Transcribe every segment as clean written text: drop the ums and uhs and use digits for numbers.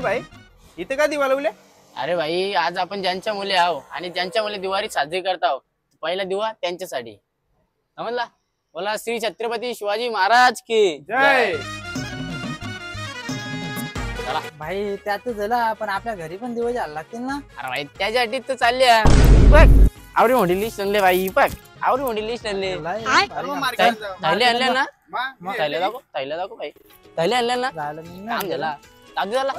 भाई इथे का दिवा लावले? अरे भाई आज आपण ज्यांच्या मुले आहो आणि ज्यांच्या मुले दिवाळी साजरी करता आहो पहिला दिवा त्यांच्यासाठी समजला. बोला श्री छत्रपती शिवाजी महाराज की जय. भाई त्यात झाला पण आपल्या घरी पण दिवस जायला लागतील ना. अरे भाई त्याच्यासाठी तर चालले बघ आवडी मोठी लिस्ट आणले भाई बघ आवडी मोठी लिस्ट आणले. थैले आणले ना थैले दाखव भाई थैले आणले ना काम झाला ताजू झाला.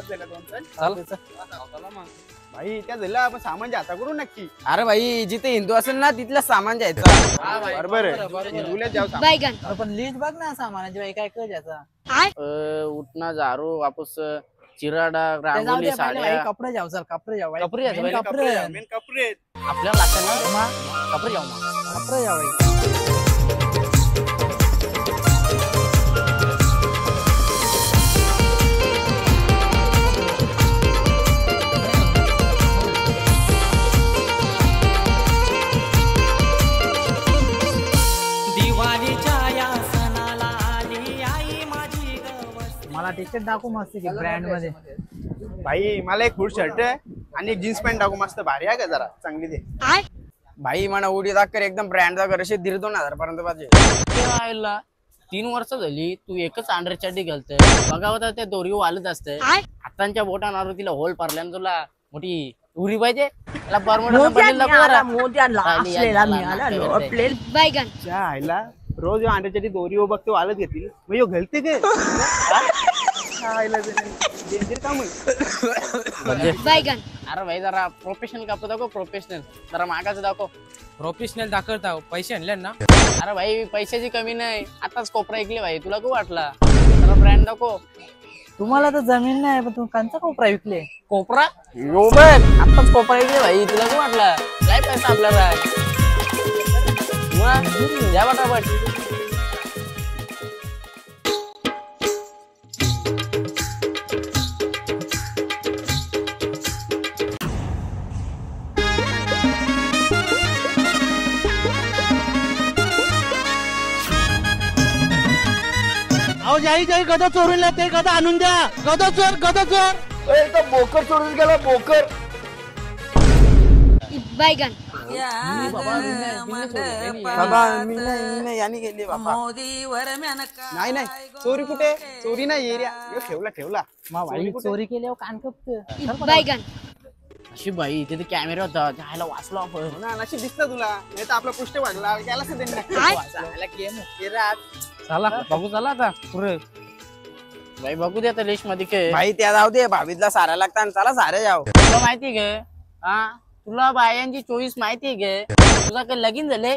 भाई त्या झालं आपण सामान जाता करू नक्की. अरे भाई जिथे हिंदू असेल ना तिथलं सामान जायचं. बरोबर हिंदूला जाऊ. पण लिस्ट बघ ना सामानाची बाई काय कर याचा. उठना झारू वापस चिराडा रांगोली साड्या कपडे जाऊ चल कपडे जाऊ कपडे घ्यायचे भाई. कपडे आपल्याला लागतं ना कपडे जाऊ मग कपडे जाऊ. मला टी शर्ट दाखव मस्त की ब्रँड मध्ये. भाई मला एक फुल शर्ट आणि एक जीन्स पॅन्ट टाकू मस्त भारी आहे का जरा चांगली दे. भाई मला उडी दाखर एकदम ब्रँड दाखर असे 1,500 पर्यंत पाहिजे. 3 वर्ष झाली तू एकच अंडर चड्डी घालतोय बघा होता ते दोरी वालत असते हातांच्या बोटांवर तिला होल पारल्यान तुला मोठी उरी पाहिजे. आईला रोज अंड्याच्या दोरी बघतो वालत घेतील मग घालते काय काम. अरे भाई जरा प्रोफेशनल कापतो दाखव प्रोफेशनल जरा मागाचं दाखव. प्रोफेशनल दाखवता पैसे आणले ना. अरे भाई पैशाची कमी नाही आताच कोपरा ऐकले भाई तुला खूप वाटला जरा ब्रँड दाखव. तुम्हाला तर जमीन नाही पण तुम्ही कांचा कोपरा विकले. कोपरा यो बघ आताच कोपरा ऐकले भाई तुला खूप वाटला काय पैसा आपल्याला द्या पटापट. जाई जाई गदा चोरून ते गदा आणून द्या. गदा चोर बोकर चोरून गेला बोकर. नाही नाही चोरी कुठे चोरी नाही एरिया ठेवला चोरी केल्यावर कान कपत. अशी भाई तिथे कॅमेरा होता जायला वाचलो आपण नशीब दिसतं तुला नाही तर आपला पृष्ठ वागला गेला चला बघू चला आता पुरे भाई बघू दे आता लिस्ट मध्ये काय भाई त्या जाऊ दे भाभीतला साऱ्या लागतात चला सारे जाऊ. तुला माहिती गे हा तुला बायांची चोईस माहिती गे तुझा काही लगीन झाले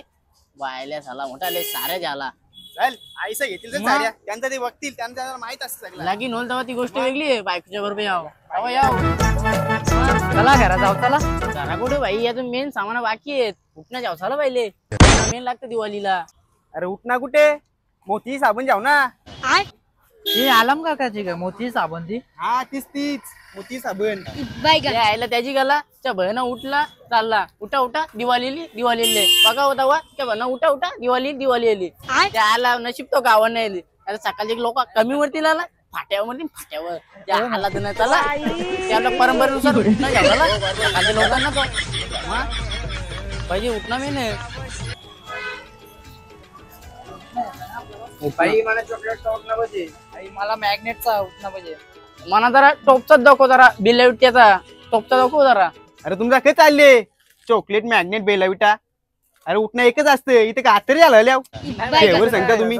बायल्या झाला मोठा लय साऱ्या झाला. चल आईसा घेतील त्यांचा ते बघतील त्यांना माहित असतं लगीन होईल तेव्हा ती गोष्ट वेगळी आहे बायकोच्या बरोबर याव चला घरा जाऊ चला. जरा कुठे भाई यातून मेन सामान बाकी आहेत उठणं जाऊ चला पहिले मेन लागतं दिवाळीला. अरे उठना कुठे मोती साबण जाऊ ना. ही आलम काकाची का मोठी साबण ती. हा तीच मोती साबण यायला त्याची गाला त्या बहिणा उठला चालला उठा दिवाळी बघा होता वा त्या बहिणा उठा दिवाळी आली त्या आला नशीब तो गावानं आली आता सकाळचे लोक कमी वरती आला फाट्यावर त्या आला तर नाही चला त्या परंपरेनुसार उठणं घ्यावा सकाळच्या लोकांना तो पाहिजे उठणं मी नाही. मला चॉकलेट उठणं पाहिजे. मला मॅग्नेटचा उठणं पाहिजे. मला जरा टोपचाच दाखव जरा बेलाविट्याचा टोपचा दाखव जरा. अरे तुमचा काय चालले चॉकलेट मॅग्नेट बेलाविटा. अरे उठणं एकच असतं इथे का आतरी आलं फ्लेवर सांगता तुम्ही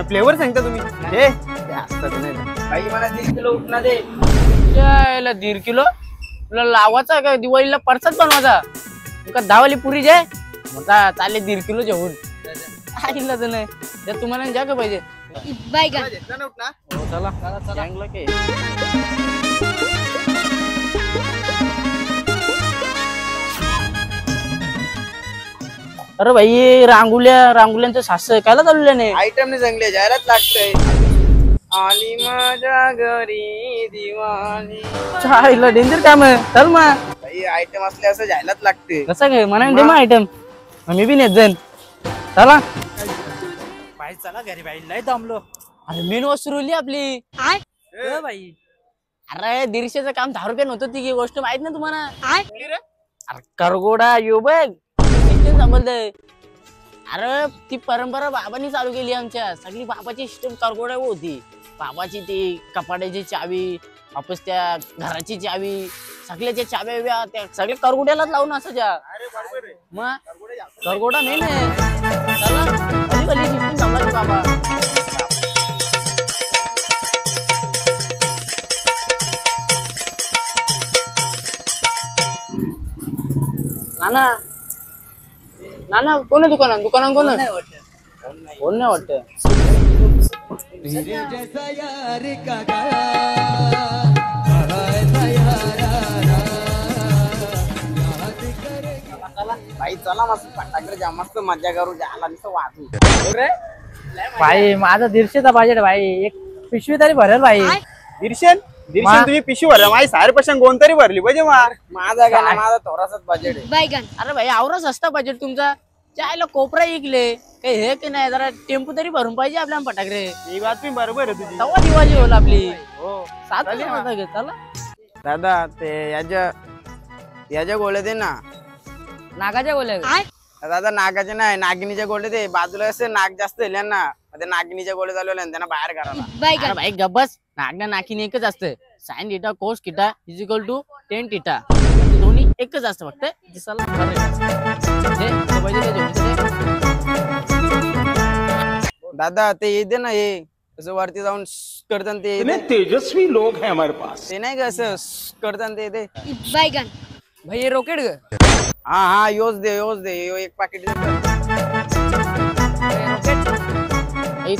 फ्लेवर सांगता तुम्ही हे भाई मला 1 किलो उठणं दे. 1.5 किलो तुला लावायचा का दिवाळीला परसाच बनवायचा तुका दहावाली पुरी जाय म्हणता चालले 1.5 किलो जेवून आईला तर नाही तुम्हाला जा का पाहिजे. चला चांगलं काय अरे भाई रांगोल्यांचं सासं कायला चाललं नाही आयटम नाही चांगले जायलाच लागतंय. आली माझ्या घरी दिवाळी चायला डेंजर काम आहे चल मग भाई आयटम असले असं जायलाच लागते. कसं काय म्हणा दे मग आयटम मी बी नेत जाईन चला. भाई चला घरी भाई लय दमलो. अरे मेन वस्तू रोली आपली भाई अरे 150चं काम 10 रुपये नव्हतं ती गोष्ट माहित ना तुम्हाला. अरे करगोडा यो बघ सिस्टम समजलंय. अरे ती परंपरा बाबांनी चालू केली आमच्या. सगळी बाबाची सिस्टम करगोडा होती. बाबाची ती कपाड्याची चावी वापस त्या घराची चावी सगळ्याच्या चाव्या बिव्या त्या सगळ्या करगोड्यालाच लावून असायच्या. मग करगोडा मेन आहे. चला कधी कधी सिस्टम समजली बाबा. नाना नाना कोण आहे दुकानात कोण आहे? कोण नाही वाटत. भाई चला मस्त फटाकडे जा मस्त मजा करू जाला नुसतं वाजू. भाई माझा 150चा बजेट भाई. एक पिशवी तरी भरेल भाई. दीडशे तुम्ही पिशवी भरला माझी 6% कोण तरी भरली पाहिजे माझा गाणं माझा थोडासाच बजेट आहे. अरे भाई आवरा सस्ता बजेट तुमचा. चायला कोपरा इकले काही हे की नाही जरा टेम्पो तरी भरून पाहिजे आपल्या फटाकडे. ही बात पण बरोबर आहे तुझी. तवा दिवाळी होईल आपली. हो सात चला दादा ते याच्या गोळ्या दे ना. नागाच्या बोल्या दादा नागाचे नाही नागिनीच्या गोळ्या दे. बाजूला असे नाग जास्त दिल्या ना ते नागिनीच्या गोळ्या चालू त्यांना बाहेर काढायला. अरे भाई गब्बस नागना नाकीने एकच असतं. Sine theta cos theta is equal to tan theta. दोन्ही एकच असतं फक्त दिसायला फरक असतो. दादा ते येते ना हे असं वरती जाऊन करतात ते तेजस्वी लोग हैं हमारे पास. ते नाही का असं करतात ते भाई रॉकेट ग. हा योज दे यो एक पाकिट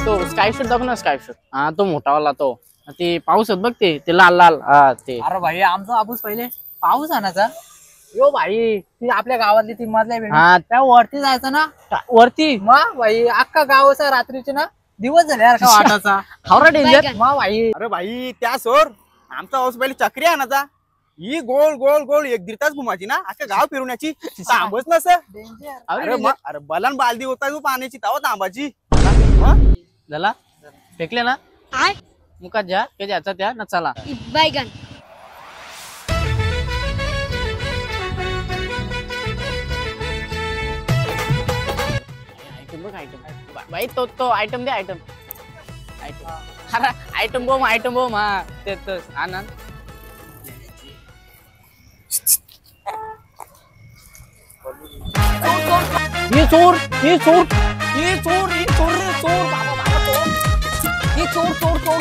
तो स्काय शूट दाखव ना. स्काय शूट हा तो मोठावाला तो ते पाऊस बघ ते लाल लाल हा ते. अरे भाई आमचा आपूस पहिले पाऊस आणायचा. यो भाई ती आपल्या गावातली ती मधल्या हा त्या वरती जायचं ना वरती मग भाई अख्खा गावाचा रात्रीचे ना दिवस झाले यार का वाटाचा. हावरा डेंजर. मग भाई अरे भाई त्या सोर आमचा हाऊस पहिले चक्री आणायचा. ही गोल गोल गोल 1-1.5 तास घुमायची ना अख्खा गाव फिरवण्याची. थांबच नस. अरे बलान बालदी होता तू पाण्याची तवा थांबाची. झाला फेकले ना मुकात जा के ज्याचा त्या ना चला. भाई तो आयटम दे आयटम. अरे आयटम बॉम्ब हा तेच आनंद. ये चोर रे चोर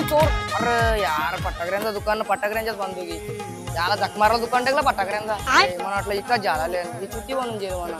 चोर. अरे यार फटाकड्यांचं दुकान फटाकड्यांच्याच बांधतो की याला जख मारला दुकान टाकला फटाकड्यांचा. मला वाटलं इतका झाला ही चुट्टी बनून जेल म्हणा.